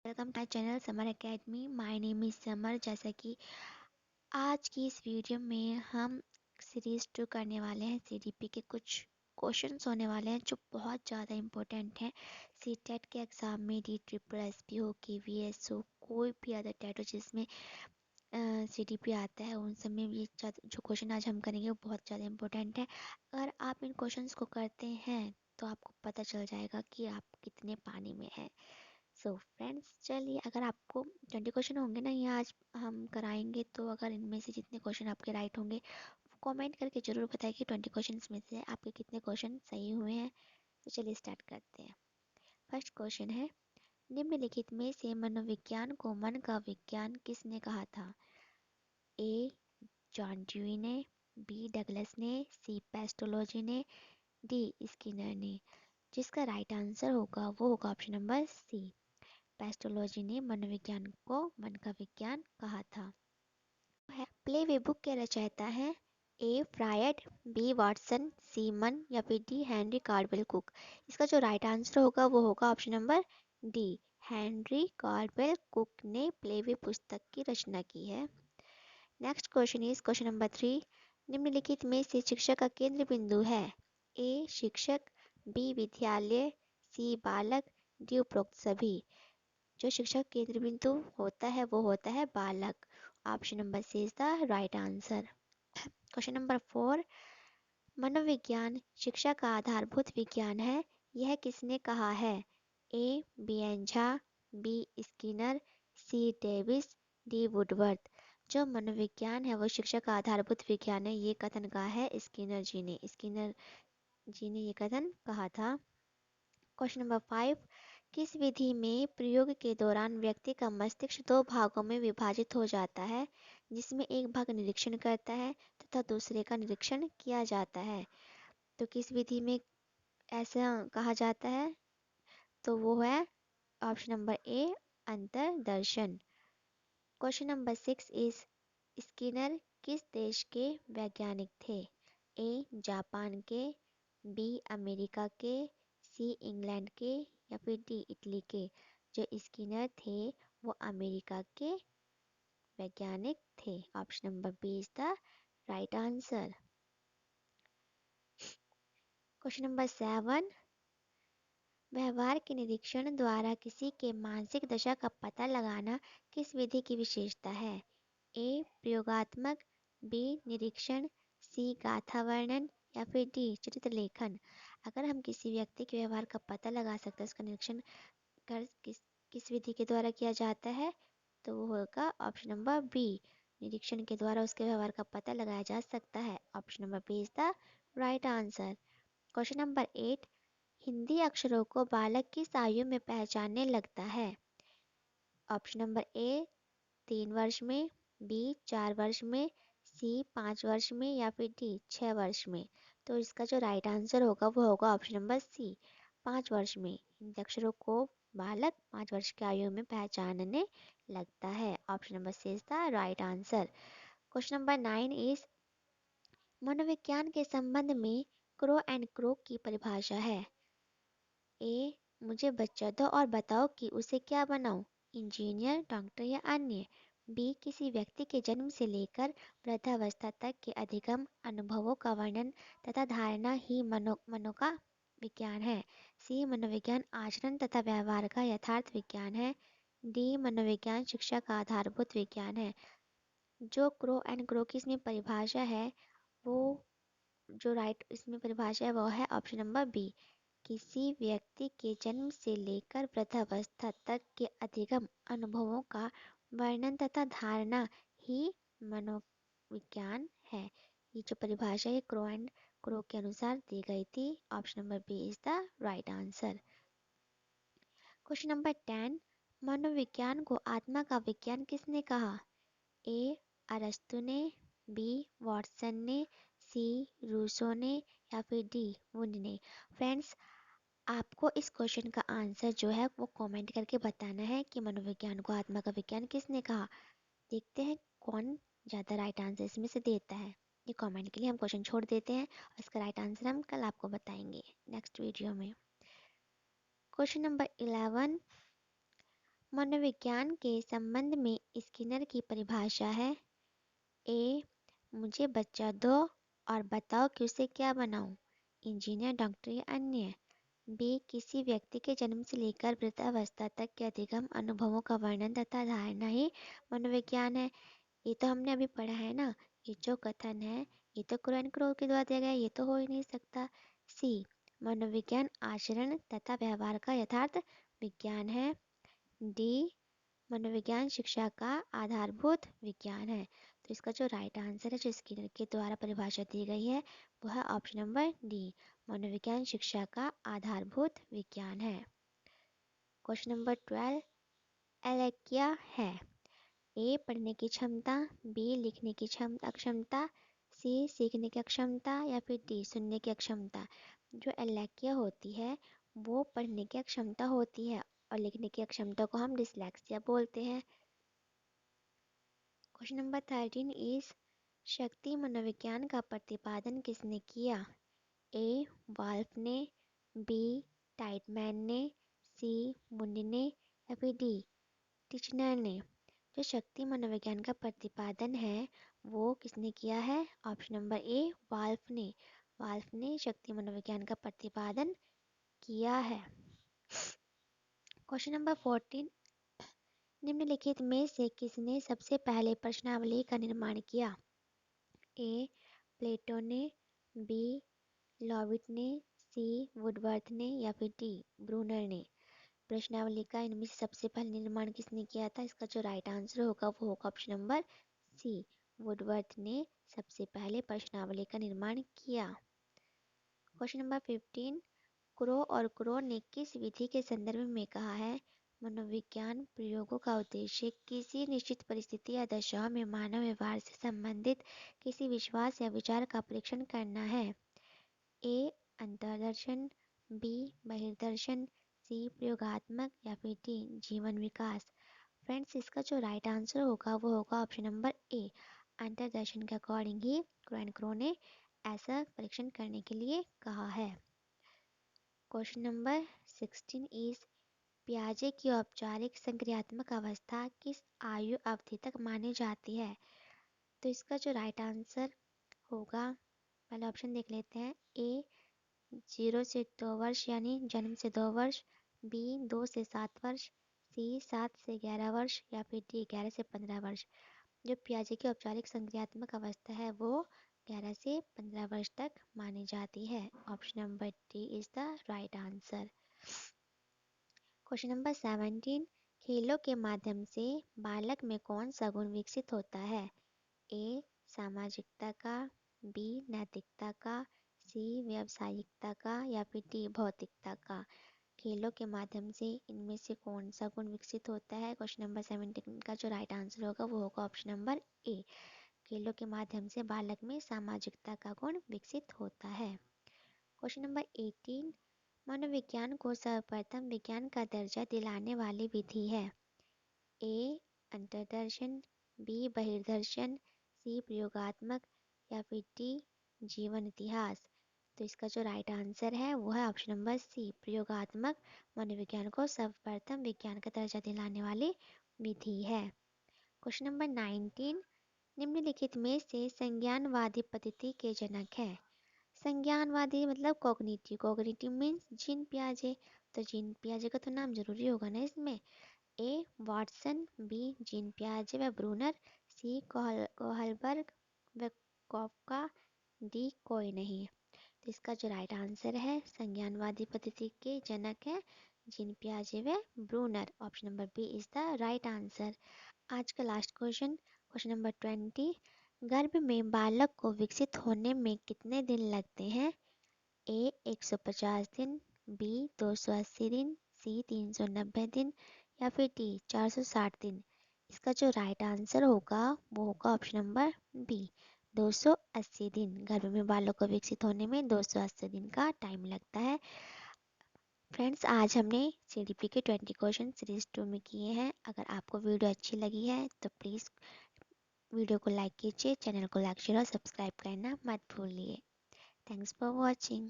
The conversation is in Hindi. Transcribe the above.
Welcome to channel Samar academy. My name is Samar. जैसा कि आज की इस वीडियो में हम सीरीज 2 करने वाले हैं। सीडीपी के कुछ क्वेश्चंस होने वाले हैं जो बहुत ज़्यादा इम्पोर्टेंट हैं सीटेट के एग्ज़ाम में। डी ट्रिपल एस पी हो, KVS हो, कोई भी अदर टेट हो जिसमें सीडीपी आता है, उन सब में ये जो क्वेश्चन आज हम करेंगे वो बहुत ज़्यादा इम्पोर्टेंट है। अगर आप इन क्वेश्चंस को करते हैं तो आपको पता चल जाएगा कि आप कितने पानी में हैं। सो फ्रेंड्स, चलिए, अगर आपको 20 क्वेश्चन होंगे ना ये आज हम कराएंगे, तो अगर इनमें से जितने क्वेश्चन आपके राइट होंगे कमेंट करके ज़रूर बताइए कि 20 क्वेश्चन में से आपके कितने क्वेश्चन सही हुए हैं। तो चलिए स्टार्ट करते हैं। फर्स्ट क्वेश्चन है, निम्नलिखित में से मनोविज्ञान को मन का विज्ञान किसने कहा था? ए जॉन ड्यूई ने, बी डगलस ने, सी पेस्टोलॉजी ने, डी स्किनर ने। जिसका राइट आंसर होगा वो होगा ऑप्शन नंबर सी। पेस्टोलॉजी ने मनोविज्ञान को मन का विज्ञान कहा था। प्ले वे बुक के रचयिता हैं ए फ्रायड, बी वाटसन, सी मन या फिर डी हेनरी कार्डवेल कुक। इसका जो राइट आंसर होगा वो होगा option number D. Henry Caudwell cook ने प्ले वे पुस्तक की रचना की है। Next question is question number 3। निम्नलिखित में से शिक्षक का केंद्र बिंदु है? ए शिक्षक, बी विद्यालय, सी बालक, डी उपरोक्त सभी। जो शिक्षक केंद्र बिंदु होता है वो होता है बालक। Option number C is the right answer. Question number 4। मनोविज्ञान शिक्षा का आधारभूत विज्ञान है, यह किसने कहा है? ए बीएन झा, बी स्किनर, सी डेविस, डी वुडवर्थ। जो मनोविज्ञान है वो शिक्षा का आधारभूत विज्ञान है, ये कथन कहा है स्किनर जी ने। स्किनर जी ने ये कथन कहा था। Question number 5। किस विधि में प्रयोग के दौरान व्यक्ति का मस्तिष्क दो भागों में विभाजित हो जाता है, जिसमें एक भाग निरीक्षण करता है तथा दूसरे का निरीक्षण किया जाता है? तो किस विधि में ऐसा कहा जाता है? तो वो है ऑप्शन नंबर ए अंतर्दर्शन। क्वेश्चन नंबर 6 इज, स्किनर किस देश के वैज्ञानिक थे? ए जापान के, बी अमेरिका के, सी इंग्लैंड के या फिर डी इटली के। जो स्किनर थे वो अमेरिका के वैज्ञानिक थे। Option number B is the right answer. Question number 7। व्यवहार के निरीक्षण द्वारा किसी के मानसिक दशा का पता लगाना किस विधि की विशेषता है? ए प्रयोगात्मक, बी निरीक्षण, सी गाथा वर्णन या फिर डी चरित्र लेखन। अगर हम किसी व्यक्ति के व्यवहार का पता लगा सकते हैं, उसका निरीक्षण कर किस विधि के द्वारा किया जाता है, तो वो होगा ऑप्शन नंबर बी। निरीक्षण के द्वारा उसके व्यवहार का पता लगाया जा सकता है। Option number B is the right answer. Question number 8। Hindi अक्षरों को बालक किस आयु में पहचानने लगता है? ऑप्शन नंबर ए 3 वर्ष में, बी 4 वर्ष में, सी 5 वर्ष में या फिर डी 6 वर्ष में। तो इसका जो राइट आंसर होगा वो होगा ऑप्शन नंबर सी 5 वर्ष में। हिंदी अक्षरों को बालक 5 वर्ष की आयु में पहचानने लगता है। Option number C is the right answer. Question number 9 is, मनोविज्ञान के संबंध में क्रो एंड क्रो की परिभाषा है? ए मुझे बच्चा दो और बताओ कि उसे क्या बनाऊं, इंजीनियर, डॉक्टर या अन्य। बी किसी व्यक्ति के जन्म से लेकर वृद्धावस्था तक के अधिगम अनुभवों का वर्णन तथा धारणा ही मनो का विज्ञान है। सी मनोविज्ञान आचरण तथा व्यवहार का यथार्थ विज्ञान है। डी मनोविज्ञान शिक्षा का आधारभूत विज्ञान है। जो क्रो एंड क्रो की इसमें परिभाषा है, वो जो राइट इसमें परिभाषा है वो है ऑप्शन नंबर बी। किसी व्यक्ति के जन्म से लेकर वृद्धावस्था तक के अधिगम अनुभवों का वर्णन तथा धारणा ही मनोविज्ञान है। ये जो परिभाषा है क्रो एंड क्रो के अनुसार दी गई थी। Option number B is the right answer. Question number 10। मनोविज्ञान को आत्मा का विज्ञान किसने कहा? ए अरस्तु ने, बी वॉटसन ने, सी रूसो ने या फिर डी वुंड ने। फ्रेंड्स, आपको इस क्वेश्चन का आंसर जो है वो कमेंट करके बताना है कि मनोविज्ञान को आत्मा का विज्ञान किसने कहा। देखते हैं कौन ज़्यादा राइट आंसर इसमें से देता है। ये कमेंट के लिए हम क्वेश्चन छोड़ देते हैं और इसका राइट आंसर हम कल आपको बताएंगे नेक्स्ट वीडियो में। Question number 11। मनोविज्ञान के संबंध में स्किनर की परिभाषा है। ए, मुझे बच्चा दो और बताओ कि उसे क्या बनाऊं, इंजीनियर, डॉक्टर या अन्य। बी, किसी व्यक्ति के जन्म से लेकर वृद्धावस्था तक के अधिगम अनुभवों का वर्णन तथा धारणा ही मनोविज्ञान है। ये तो हमने अभी पढ़ा है ना। ये जो कथन है ये तो कुरान क्रो के द्वारा दिया गया है, ये तो हो ही नहीं सकता। सी, मनोविज्ञान आचरण तथा व्यवहार का यथार्थ विज्ञान है। डी, मनोविज्ञान शिक्षा का आधारभूत विज्ञान है। तो इसका जो राइट आंसर है, जो स्किनर के द्वारा परिभाषा दी गई है, वो है ऑप्शन नंबर डी, मनोविज्ञान शिक्षा का आधारभूत विज्ञान है। क्वेश्चन नंबर 12, एलेक क्या है? ए, पढ़ने की क्षमता, बी, लिखने की अक्षमता, सी, सीखने की अक्षमता या फिर डी, सुनने की अक्षमता। जो एलेकिया होती है वो पढ़ने की अक्षमता होती है और लिखने की अक्षमता को हम डिसलेक्सिया बोलते हैं। क्वेश्चन नंबर 13 इज, शक्ति मनोविज्ञान का प्रतिपादन किसने किया? ए, वाल्फ ने, बी, टाइटमैन ने, सी, मुनि ने या फिर डी, टिचनर ने। जो शक्ति मनोविज्ञान का प्रतिपादन है वो किसने किया है? ऑप्शन नंबर ए, वाल्फ ने। वाल्फ ने शक्ति मनोविज्ञान का प्रतिपादन किया है। क्वेश्चन नंबर 14, निम्नलिखित में से किसने सबसे पहले प्रश्नावली का निर्माण किया? ए, प्लेटो ने, बी, लॉविट ने, सी, वुडवर्थ ने या फिर डी, ब्रूनर ने। प्रश्नावली का इनमें से सबसे पहले निर्माण किसने किया था? इसका जो राइट आंसर होगा वो होगा ऑप्शन नंबर सी, वुडवर्थ ने सबसे पहले प्रश्नावली का निर्माण किया। क्वेश्चन नंबर 15, क्रो और क्रो ने किस विधि के संदर्भ में कहा है? मनोविज्ञान प्रयोगों का उद्देश्य किसी निश्चित परिस्थिति या दशाओं में मानव व्यवहार से संबंधित किसी विश्वास या विचार का परीक्षण करना है। ए, अंतर्दर्शन, बी, बहिर्दर्शन, सी, प्रयोगात्मक या फिर डी, जीवन विकास। फ्रेंड्स, इसका जो राइट आंसर होगा वो होगा ऑप्शन नंबर ए, अंतर्दर्शन के अकॉर्डिंग ही क्रोएन क्रो ने ऐसा परीक्षण करने के लिए कहा है। क्वेश्चन नंबर 16 इज, प्याजे की औपचारिक संक्रियात्मक अवस्था किस आयु अवधि तक मानी जाती है? तो इसका जो राइट आंसर होगा, पहले ऑप्शन देख लेते हैं। ए, 0 से 2 वर्ष यानी जन्म से 2 वर्ष, बी, 2 से 7 वर्ष, सी, 7 से 11 वर्ष या फिर डी, 11 से 15 वर्ष। जो पियाजे की औपचारिक संक्रियात्मक अवस्था है वो 11 से 15 वर्ष तक मानी जाती है। Option number D is the right answer. Question number 17, खेलों के माध्यम से बालक में कौन सा गुण विकसित होता है? ए, सामाजिकता का, बी, नैतिकता का, सी, व्यावसायिकता का या फिर डी, भौतिकता का। खेलों के माध्यम से इनमें से कौन सा गुण विकसित होता है? क्वेश्चन नंबर 17 का जो राइट आंसर होगा वो होगा ऑप्शन नंबर ए, खेलों के माध्यम से बालक में सामाजिकता का गुण विकसित होता है। क्वेश्चन नंबर 18, मनोविज्ञान को सर्वप्रथम विज्ञान का दर्जा दिलाने वाली विधि है? ए, अंतर्दर्शन, बी, बहिर्दर्शन, सी, प्रयोगात्मक या फिर डी, जीवन इतिहास। तो इसका जो राइट आंसर है वो है ऑप्शन नंबर सी, प्रयोगात्मक मनोविज्ञान को सर्वप्रथम विज्ञान का दर्जा दिलाने वाली विधि है। क्वेश्चन नंबर 19, निम्नलिखित में से संज्ञानवादी पद्धति के जनक है? संज्ञानवादी मतलब कॉग्निटिव, कॉग्निटिव मीन्स जीन पियाजे। तो जीन पियाजे का तो नाम जरूरी होगा ना इसमें। ए, वाटसन, बी, जीन पियाजे व ब्रूनर, सी, कोहलबर्ग व कॉफका, डी, कोई नहीं। तो इसका जो राइट आंसर है, संज्ञानवादी पद्धति के जनक है जीन पियाजे व Bruner. Option number B is the right answer. आज का लास्ट क्वेश्चन, क्वेश्चन नंबर 20, गर्भ में बालक को विकसित होने में कितने दिन लगते हैं? ए, 150 दिन, बी, 280 दिन, सी, 390 दिन या फिर डी, 460 दिन। इसका जो राइट आंसर होगा वो होगा ऑप्शन नंबर बी, 280 दिन। गर्भ में बालक को विकसित होने में 280 दिन का टाइम लगता है। फ्रेंड्स, आज हमने CDP के 20 क्वेश्चन सीरीज 2 में किए हैं। अगर आपको वीडियो अच्छी लगी है तो प्लीज़ वीडियो को लाइक कीजिए, चैनल को लाइक शेयर और सब्सक्राइब करना मत भूलिए। Thanks for watching.